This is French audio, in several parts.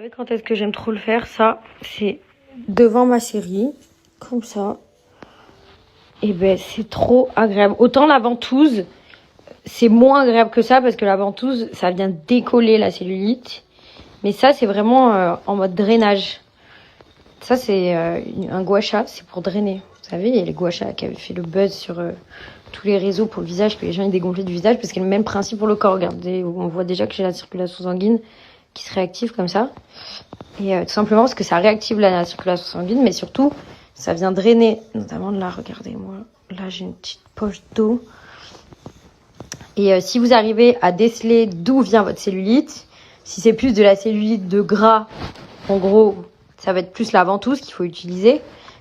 Vous savez quand est-ce que j'aime trop le faire? Ça, c'est devant ma série, comme ça. Et ben c'est trop agréable. Autant la ventouse, c'est moins agréable que ça parce que la ventouse, ça vient décoller la cellulite. Mais ça, c'est vraiment en mode drainage. Ça, c'est un gua sha, c'est pour drainer. Vous savez, il y a les gua sha qui avaient fait le buzz sur tous les réseaux pour le visage, que les gens ils dégonflaient du visage, parce qu'il y a le même principe pour le corps. Regardez, on voit déjà que j'ai la circulation sanguine qui se réactive comme ça. Et tout simplement parce que ça réactive la circulation sanguine, mais surtout, ça vient drainer. Notamment là, regardez-moi. Là, j'ai une petite poche d'eau. Et si vous arrivez à déceler d'où vient votre cellulite, si c'est plus de la cellulite de gras, en gros, ça va être plus la ventouse qu'il faut utiliser.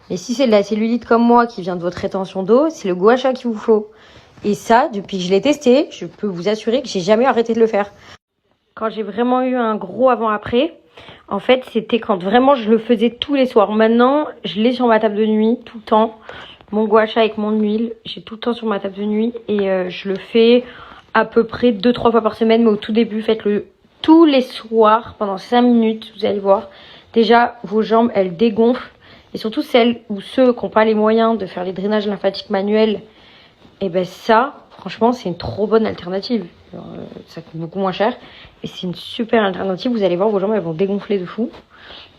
Mais si c'est de la cellulite comme moi qui vient de votre rétention d'eau, c'est le gua sha qu'il vous faut. Et ça, depuis que je l'ai testé, je peux vous assurer que j'ai jamais arrêté de le faire. Quand j'ai vraiment eu un gros avant-après, en fait, c'était quand vraiment je le faisais tous les soirs. Maintenant, je l'ai sur ma table de nuit, tout le temps. Mon gua sha avec mon huile, j'ai tout le temps sur ma table de nuit. Et je le fais à peu près 2-3 fois par semaine. Mais au tout début, faites-le tous les soirs, pendant 5 minutes, vous allez voir. Déjà, vos jambes, elles dégonflent. Et surtout celles ou ceux qui n'ont pas les moyens de faire les drainages lymphatiques manuels, et ben ça, franchement, c'est une trop bonne alternative. Alors, ça coûte beaucoup moins cher. Et c'est une super alternative. Vous allez voir, vos jambes, elles vont dégonfler de fou.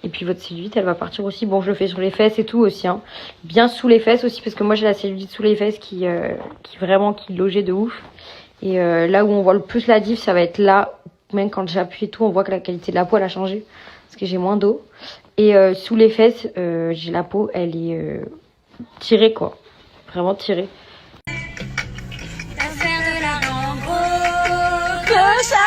Et puis votre cellulite, elle va partir aussi. Bon, je le fais sur les fesses et tout aussi. Hein. Bien sous les fesses aussi, parce que moi, j'ai la cellulite sous les fesses qui logeait de ouf. Et là où on voit le plus la diff, ça va être là. Même quand j'appuie et tout, on voit que la qualité de la peau, elle a changé. Parce que j'ai moins d'eau. Et sous les fesses, j'ai la peau, elle est tirée, quoi. Vraiment tirée. Que ça